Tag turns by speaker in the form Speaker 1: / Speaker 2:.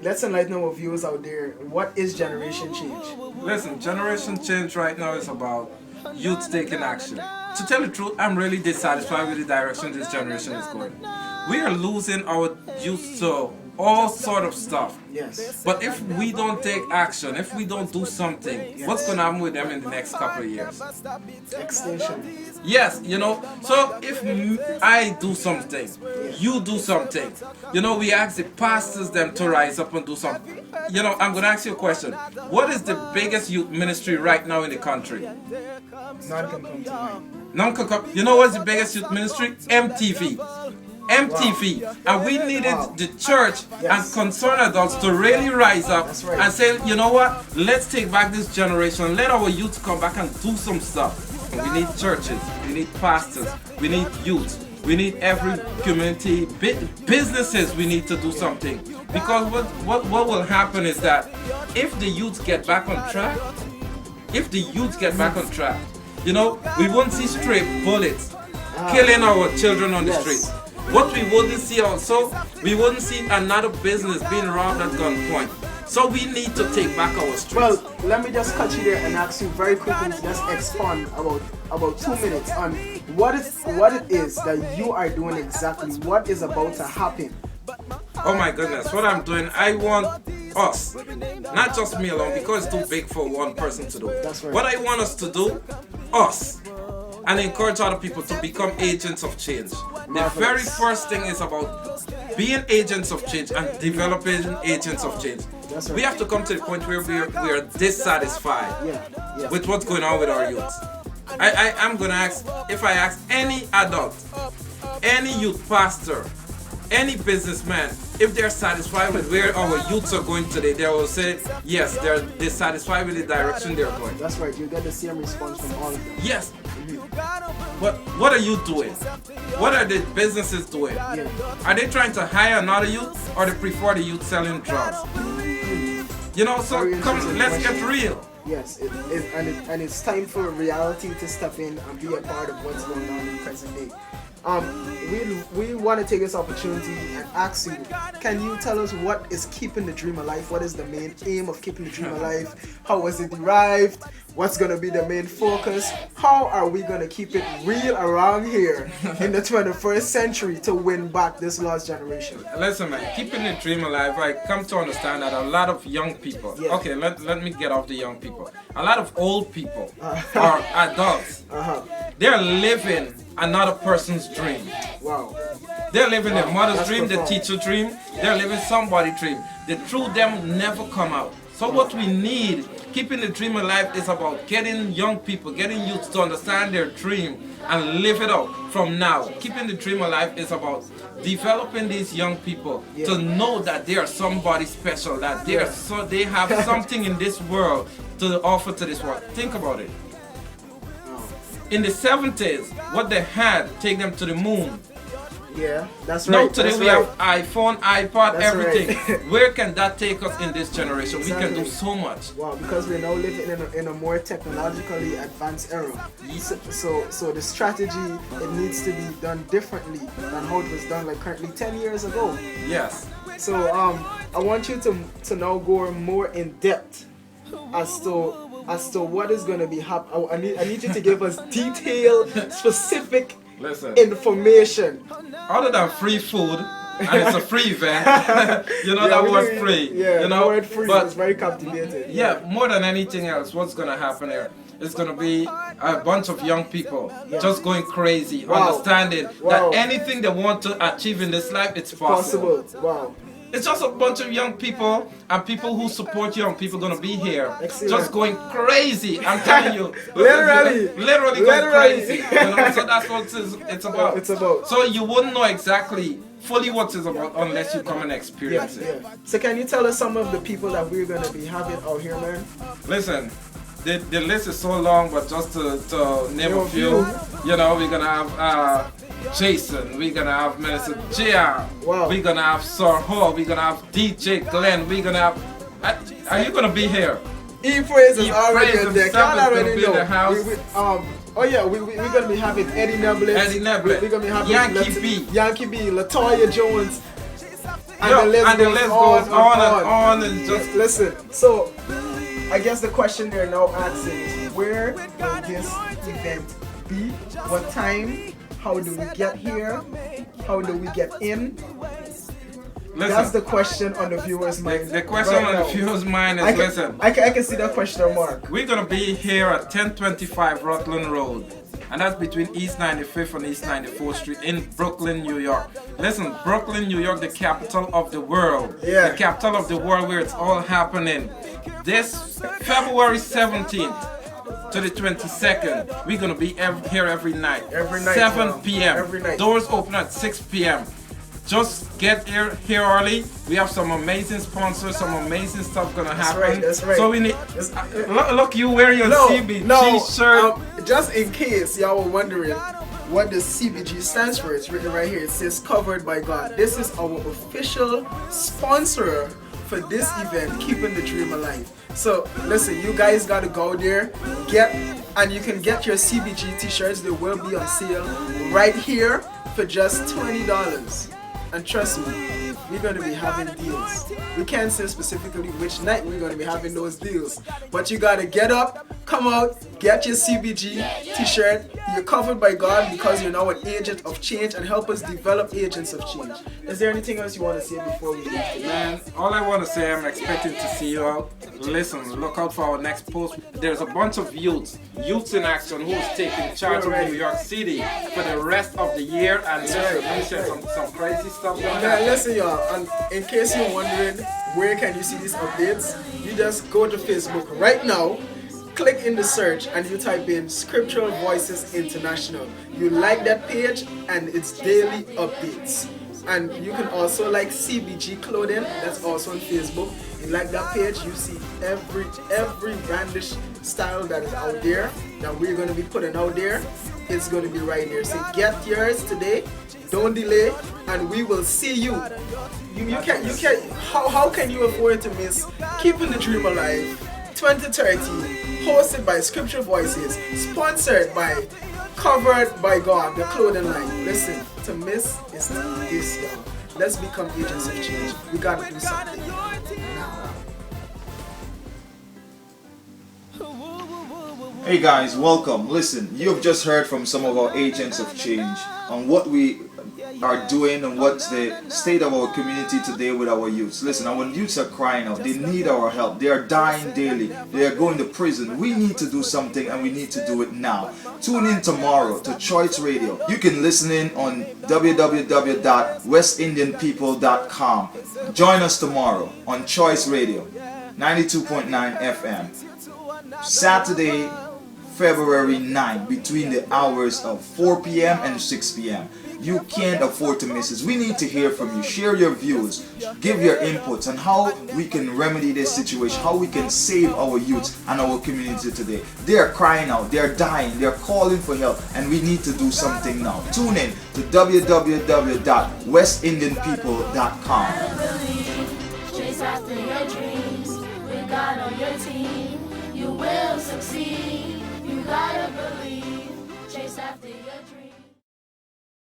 Speaker 1: let's enlighten our viewers out there. What is generation change?
Speaker 2: Listen, generation change right now is about youth taking action. To tell the truth, I'm really dissatisfied with the direction this generation is going. We are losing our youth to all sort of stuff.
Speaker 1: Yes.
Speaker 2: But if we don't take action, if we don't do something, what's going to happen with them in the next couple of years?
Speaker 1: Extinction.
Speaker 2: Yes, so if I do something, you do something, we ask the pastors them to rise up and do something. I'm going to ask you a question. What is the biggest youth ministry right now in the country?
Speaker 1: None can come to mind.
Speaker 2: None can come. You know what's the biggest youth ministry? MTV. MTV.
Speaker 1: Wow.
Speaker 2: And we needed the church
Speaker 1: Yes.
Speaker 2: and concerned adults to really rise up
Speaker 1: That's right.
Speaker 2: and say, you know what, let's take back this generation, let our youth come back and do some stuff. And we need churches, we need pastors, we need youth, we need every community, businesses, we need to do something. Because what will happen is that if the youth get back on track, we won't see stray bullets killing our children on the
Speaker 1: Yes.
Speaker 2: streets. What we wouldn't see also, we wouldn't see another business being robbed at gunpoint. So we need to take back our streets.
Speaker 1: Well, let me just cut you there and ask you very quickly to just expand about 2 minutes on what it is that you are doing exactly. What is about to happen?
Speaker 2: Oh my goodness, what I'm doing, I want us, not just me alone, because it's too big for one person to do.
Speaker 1: That's right.
Speaker 2: What I want us to do, us, and encourage other people to become agents of change. The very first thing is about being agents of change and developing agents of change.
Speaker 1: That's right.
Speaker 2: We have to come to the point where we are dissatisfied
Speaker 1: Yeah.
Speaker 2: with what's going on with our youth. I'm going to ask, if I ask any adult, any youth pastor, any businessman, if they're satisfied with where our youths are going today, they will say, yes, they're dissatisfied with the direction they're going.
Speaker 1: That's right. You get the same response from all of them.
Speaker 2: Yes. But what are you doing? What are the businesses doing?
Speaker 1: Yeah.
Speaker 2: Are they trying to hire another youth, or they prefer the youth selling drugs? So
Speaker 1: Very
Speaker 2: come,
Speaker 1: interesting
Speaker 2: let's get
Speaker 1: question.
Speaker 2: real.
Speaker 1: Yes, and it's time for reality to step in and be a part of what's going on in present day. We want to take this opportunity and ask you, can you tell us what is keeping the dream alive? What is the main aim of keeping the dream alive? How was it derived? What's going to be the main focus? How are we going to keep it real around here in the 21st century to win back this lost generation?
Speaker 2: Listen, man, keeping the dream alive, I come to understand that a lot of young people,
Speaker 1: Yeah.
Speaker 2: okay, let me get off the young people. A lot of old people or adults, they're living another person's dream.
Speaker 1: Wow.
Speaker 2: They're living their mother's
Speaker 1: That's
Speaker 2: dream, the
Speaker 1: profound.
Speaker 2: teacher dream, they're living somebody's dream. The truth them never come out. So what we need, keeping the dream alive, is about getting young people, getting youth to understand their dream and live it out from now. Keeping the dream alive is about developing these young people to know that they are somebody special, that they have something in this world to offer to this world. Think about it. In the 70s, what they had take them to the moon.
Speaker 1: Yeah, that's
Speaker 2: Now
Speaker 1: right.
Speaker 2: today
Speaker 1: that's
Speaker 2: we
Speaker 1: right.
Speaker 2: have iPhone, iPad,
Speaker 1: That's
Speaker 2: everything.
Speaker 1: right.
Speaker 2: Where can that take us in this generation? We can do
Speaker 1: Exactly.
Speaker 2: so much.
Speaker 1: Wow, because we're now living in a more technologically advanced era. So the strategy, it needs to be done differently than how it was done like currently 10 years ago.
Speaker 2: Yes.
Speaker 1: So I want you to now go more in depth as to what is going to be happening. I need you to give us detailed, specific
Speaker 2: Listen.
Speaker 1: information.
Speaker 2: Other than free food, and it's a free event, that
Speaker 1: we
Speaker 2: was
Speaker 1: need-
Speaker 2: free.
Speaker 1: Yeah, the word free
Speaker 2: but
Speaker 1: is very captivating.
Speaker 2: yeah, more than anything else, what's gonna happen here? It's gonna be a bunch of young people just going crazy,
Speaker 1: Wow.
Speaker 2: understanding
Speaker 1: Wow.
Speaker 2: that anything they want to achieve in this life, it's
Speaker 1: Possible. Wow.
Speaker 2: It's just a bunch of young people and people who support young people gonna be here,
Speaker 1: Excellent.
Speaker 2: just going crazy. I'm telling you,
Speaker 1: Literally.
Speaker 2: literally going crazy. So that's what it's about.
Speaker 1: It's about.
Speaker 2: So you wouldn't know exactly fully what it's about unless you come and experience it.
Speaker 1: So can you tell us some of the people that we're gonna be having out here, man?
Speaker 2: Listen, the list is so long, but just to name a few, we're gonna have Jason, we're gonna have Minister Gia,
Speaker 1: Wow.
Speaker 2: we're gonna have Sir Ho, we're gonna have DJ Glenn, we're gonna have. Are you gonna be here?
Speaker 1: E-Praise is
Speaker 2: E-Praise
Speaker 1: already in there.
Speaker 2: himself
Speaker 1: Can't
Speaker 2: is gonna
Speaker 1: already
Speaker 2: be in
Speaker 1: know.
Speaker 2: the house.
Speaker 1: We're gonna be having Eddie Neblett.
Speaker 2: Eddie Neblett.
Speaker 1: We're gonna be having
Speaker 2: Yankee B.
Speaker 1: Yankee B, Latoya Jones. And the list goes on
Speaker 2: and on and just
Speaker 1: listen. So I guess the question they're now asking is, where will this event be? What time? How do we get here? How do we get in? That's the question on the viewer's mind.
Speaker 2: The question
Speaker 1: right
Speaker 2: on
Speaker 1: now.
Speaker 2: the viewer's mind is, listen.
Speaker 1: I can see that question mark.
Speaker 2: We're gonna be here at 1025 Rutland Road, and that's between East 95th and East 94th Street in Brooklyn, New York. Listen, Brooklyn, New York, the capital of the world.
Speaker 1: Yeah.
Speaker 2: The capital of the world where it's all happening. This February 17th to the 22nd, we're gonna be here every night.
Speaker 1: Every night,
Speaker 2: 7 p.m.
Speaker 1: Every night.
Speaker 2: Doors open at 6 p.m. Just get here early. We have some amazing sponsors, some amazing stuff gonna happen.
Speaker 1: That's right.
Speaker 2: So we need. Look, you wear your CBG shirt.
Speaker 1: Just in case y'all were wondering what the CBG stands for, it's written right here. It says "Covered by God." This is our official sponsor for this event, Keeping the Dream Alive. So listen, you guys gotta go there, and you can get your CBG t-shirts. They will be on sale right here for just $20. And trust me, we're going to be having deals. We can't say specifically which night we're going to be having those deals. But you got to get up, come out, get your CBG t-shirt. You're covered by God because you're now an agent of change, and help us develop agents of change. Is there anything else you want to say before we leave?
Speaker 2: Man, all I want to say, I'm expecting to see you out. Listen, look out for our next post. There's a bunch of youths in action who's taking charge of New York City for the rest of the year, and some crazy stuff going on.
Speaker 1: Listen, y'all, and in case you're wondering where can you see these updates, you just go to Facebook right now, click in the search, and you type in Scriptural Voices International. You like that page, and it's daily updates. And you can also like CBG Clothing, that's also on Facebook. You like that page, you see every brandish style that is out there that we're going to be putting out there. It's going to be right there. So get yours today, don't delay, and we will see you. You can't. How can you afford to miss Keeping the Dream Alive 2030, hosted by Scripture Voices, sponsored by Covered by God, the clothing line. Listen, to miss is this, y'all. Let's become agents of change. We gotta do something now.
Speaker 3: Hey guys, welcome. Listen, you've just heard from some of our agents of change on what we are doing and what's the state of our community today with our youths. Listen, our youths are crying out. They need our help. They are dying daily. They are going to prison. We need to do something, and we need to do it now. Tune in tomorrow to Choice Radio. You can listen in on www.westindianpeople.com. Join us tomorrow on Choice Radio 92.9 FM. Saturday, February 9th, between the hours of 4 p.m. and 6 p.m. You can't afford to miss this. We need to hear from you. Share your views. Give your inputs on how we can remedy this situation, how we can save our youth and our community today. They are crying out. They are dying. They are calling for help, and we need to do something now. Tune in to www.westindianpeople.com.
Speaker 4: Chase after your dreams. With God on your team, you will succeed. You gotta believe. Chase after your dreams.